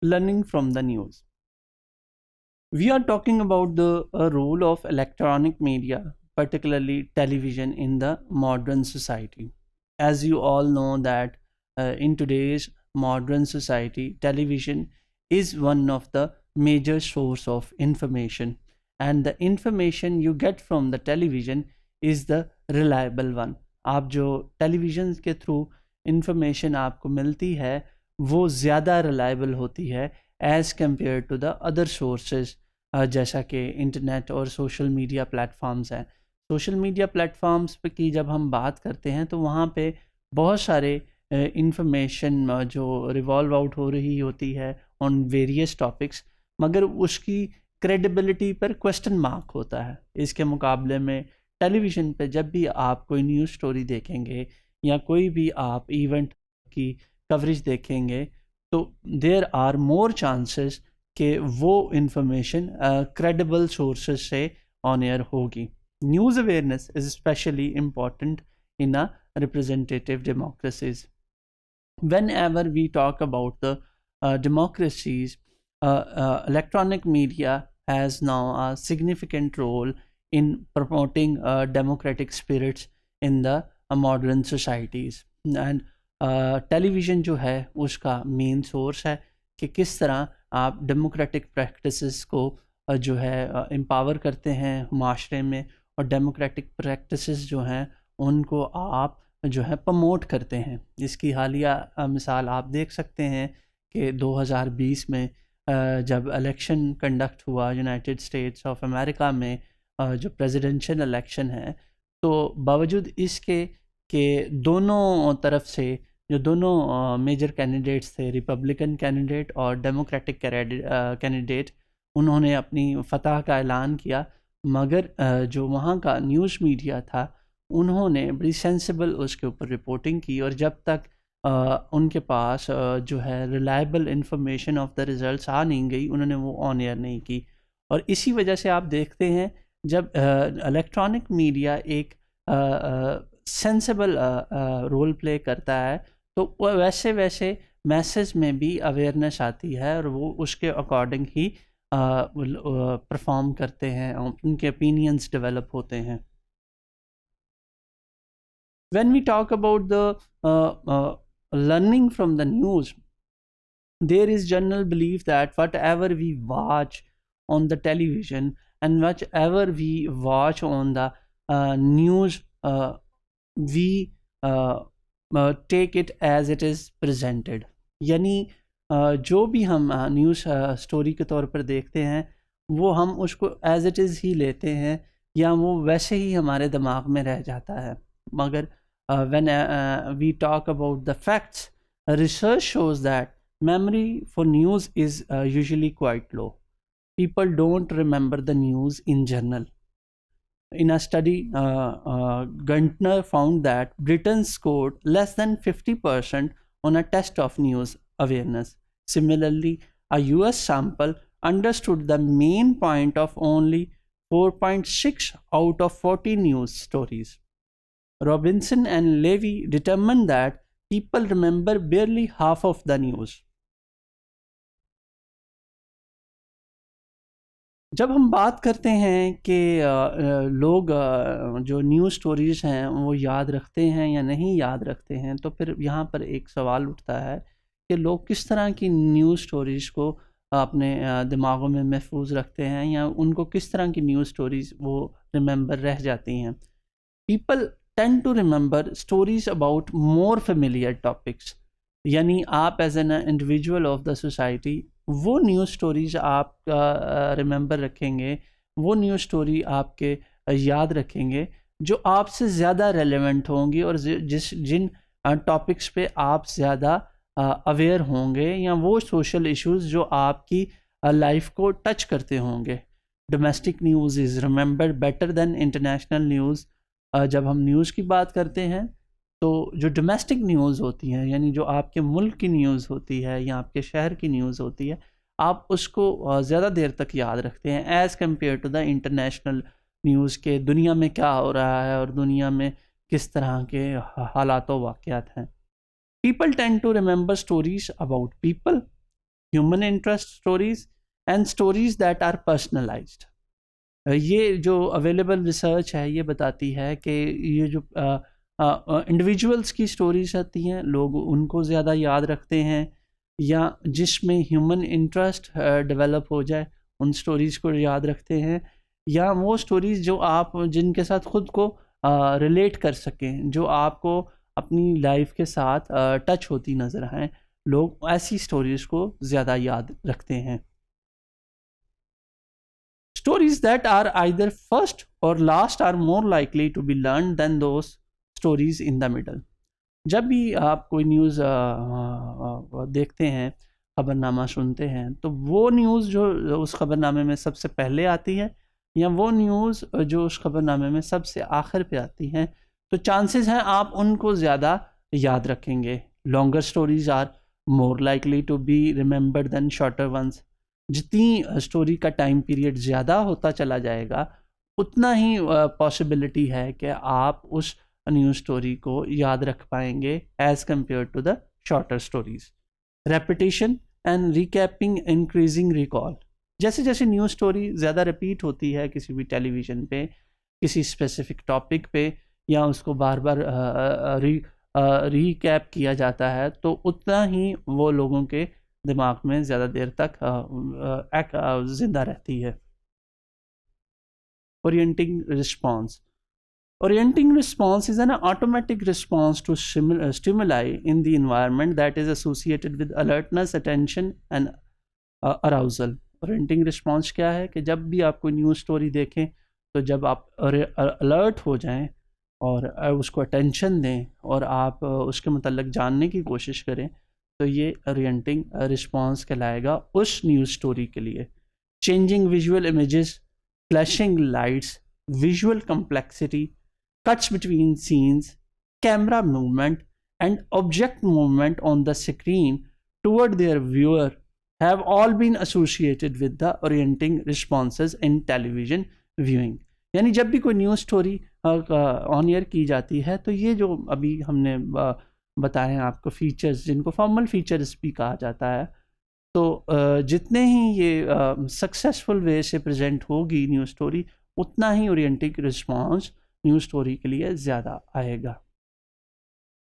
learning from the news. We are talking about the role of electronic media, particularly television, in the modern society. As you all know that in today's modern society, television is one of the major source of information, and the information you get from the television is the reliable one. आप जो television के through information आपको मिलती है वो ज़्यादा reliable होती है as compare to the other sources, जैसा कि इंटरनेट और सोशल मीडिया प्लेटफॉर्म्स हैं। सोशल मीडिया प्लेटफॉर्म्स पे की जब हम बात करते हैं तो वहाँ पे बहुत सारे इंफॉर्मेशन जो रिवॉल्व आउट हो रही होती है ऑन वेरियस टॉपिक्स, मगर उसकी क्रेडिबिलिटी पर क्वेश्चन मार्क होता है। इसके मुकाबले में टेलीविज़न पे जब भी आप कोई न्यूज़ स्टोरी देखेंगे या कोई भी आप इवेंट की कवरेज देखेंगे तो देयर आर मोर चांसेस कि वो इंफॉर्मेशन क्रेडिबल सोर्सेज से ऑन एयर होगी। News awareness is specially important in a representative democracies. Whenever we talk about the democracies, electronic media has now a significant role in promoting democratic spirits in the modern societies. And television जो है उसका main source है कि किस तरह आप democratic practices को जो है एम्पावर करते हैं माशरे में, और डेमोक्रेटिक प्रैक्टिसेस जो हैं उनको आप जो है प्रमोट करते हैं। इसकी हालिया मिसाल आप देख सकते हैं कि 2020 में जब इलेक्शन कंडक्ट हुआ यूनाइटेड स्टेट्स ऑफ अमेरिका में, जो प्रेसिडेंशियल इलेक्शन है, तो बावजूद इसके कि दोनों तरफ से जो दोनों मेजर कैंडिडेट्स थे, रिपब्लिकन कैंडिडेट और डेमोक्रेटिक कैंडिडेट, उन्होंने अपनी फतह का ऐलान किया, मगर जो वहाँ का न्यूज़ मीडिया था उन्होंने बड़ी सेंसिबल उसके ऊपर रिपोर्टिंग की, और जब तक उनके पास जो है reliable information of the results आ नहीं गई उन्होंने वो ऑन एयर नहीं की। और इसी वजह से आप देखते हैं जब इलेक्ट्रॉनिक मीडिया एक सेंसिबल रोल प्ले करता है तो वैसे वैसे मैसेज में भी अवेयरनेस आती है और वो उसके अकॉर्डिंग ही परफॉर्म करते हैं, उनके ओपिनियंस डेवलप होते हैं। When we talk about the learning from the news, there is general belief that whatever we watch on the television and whatever we watch on the news, we take it as it is presented. यानी जो भी हम news story के तौर पर देखते हैं वो हम उसको एज इट इज़ ही लेते हैं या वो वैसे ही हमारे दिमाग में रह जाता है। मगर when we talk about the facts, research shows that memory for news is usually quite low. People don't remember the news in general. In a study, Guntner found that Britain scored less than 50% on a test of news awareness. Similarly, a US sample understood the main point of only 4.6 out of 40 news stories. Robinson and Levy determined that people remember barely half of the news. जब हम बात करते हैं कि लोग जो news stories हैं वो याद रखते हैं या नहीं याद रखते हैं, तो फिर यहाँ पर एक सवाल उठता है कि लोग किस तरह की न्यूज़ स्टोरीज़ को अपने दिमागों में महफूज रखते हैं या उनको किस तरह की न्यूज़ स्टोरीज़ वो रिमेंबर रह जाती हैं। People tend to remember stories about more familiar topics. यानी आप as an individual of the society वो न्यूज़ स्टोरीज आप रिमेंबर रखेंगे, वो न्यूज़ स्टोरी आपके याद रखेंगे जो आपसे ज़्यादा रेलेवेंट होंगी और जिन टॉपिक्स पे आप ज़्यादा अवेयर होंगे या वो सोशल इश्यूज़ जो आपकी लाइफ को टच करते होंगे। Domestic news is remembered better than international news. जब हम न्यूज़ की बात करते हैं तो जो डोमेस्टिक न्यूज़ होती हैं यानी जो आपके मुल्क की न्यूज़ होती है या आपके शहर की न्यूज़ होती है, आप उसको ज़्यादा देर तक याद रखते हैं as compare to the international news के दुनिया में क्या हो रहा है और दुनिया में किस तरह के हालात व वाक़यात हैं। People tend to remember stories about people human interest stories and stories that are personalised. ये जो अवेलेबल रिसर्च है ये बताती है कि ये जो इंडिविजुअल्स की स्टोरीज आती हैं लोग उनको ज़्यादा याद रखते हैं, या जिसमें ह्यूमन इंटरेस्ट डेवलप हो जाए उन स्टोरीज़ को याद रखते हैं, या वो स्टोरीज़ जो आप जिनके साथ ख़ुद को रिलेट कर सकें, जो आपको अपनी लाइफ के साथ टच होती नज़र आएँ, लोग ऐसी स्टोरीज़ को ज़्यादा याद रखते हैं। Stories that are either first or last are more likely to be learned than those stories in the middle. जब भी आप कोई न्यूज़ देखते हैं, खबरनामा सुनते हैं, तो वो न्यूज़ जो उस खबरनामे में सबसे पहले आती है या वो न्यूज़ जो उस खबरनामे में सबसे आखिर पे आती हैं, तो चांसेस हैं आप उनको ज़्यादा याद रखेंगे। Longer stories are more likely to be remembered than shorter ones. जितनी स्टोरी का टाइम पीरियड ज़्यादा होता चला जाएगा उतना ही पॉसिबिलिटी है कि आप उस न्यूज़ स्टोरी को याद रख पाएंगे as compare to the shorter stories. Repetition and recapping increasing recall. जैसे जैसे न्यूज़ स्टोरी ज़्यादा रिपीट होती है किसी भी टेलीविज़न पे किसी स्पेसिफिक टॉपिक पे, या उसको बार बार रिकैप किया जाता है, तो उतना ही वो लोगों के दिमाग में ज़्यादा देर तक जिंदा रहती है। Orienting response. Orienting response is an automatic response to stimuli in the environment that is associated with alertness, attention and arousal. Orienting response क्या है कि जब भी आप कोई न्यूज़ स्टोरी देखें, तो जब आप अलर्ट हो जाएं और उसको अटेंशन दें और आप उसके मतलब जानने की कोशिश करें, तो ये ओरिएंटिंग रिस्पॉन्स कहलाएगा उस न्यूज़ स्टोरी के लिए। Changing visual images, flashing lights, visual complexity, cuts between scenes, camera movement and object movement on the screen toward their viewer have all been associated with the orienting responses in television viewing. यानी जब भी कोई news story on air की जाती है, तो ये जो अभी हमने बताए हैं आपको फीचर्स, जिनको फॉर्मल फीचर्स भी कहा जाता है, तो जितने ही ये सक्सेसफुल वे से प्रेजेंट होगी न्यूज़ स्टोरी, उतना ही ओरिएंटिंग रिस्पॉन्स न्यूज़ स्टोरी के लिए ज़्यादा आएगा।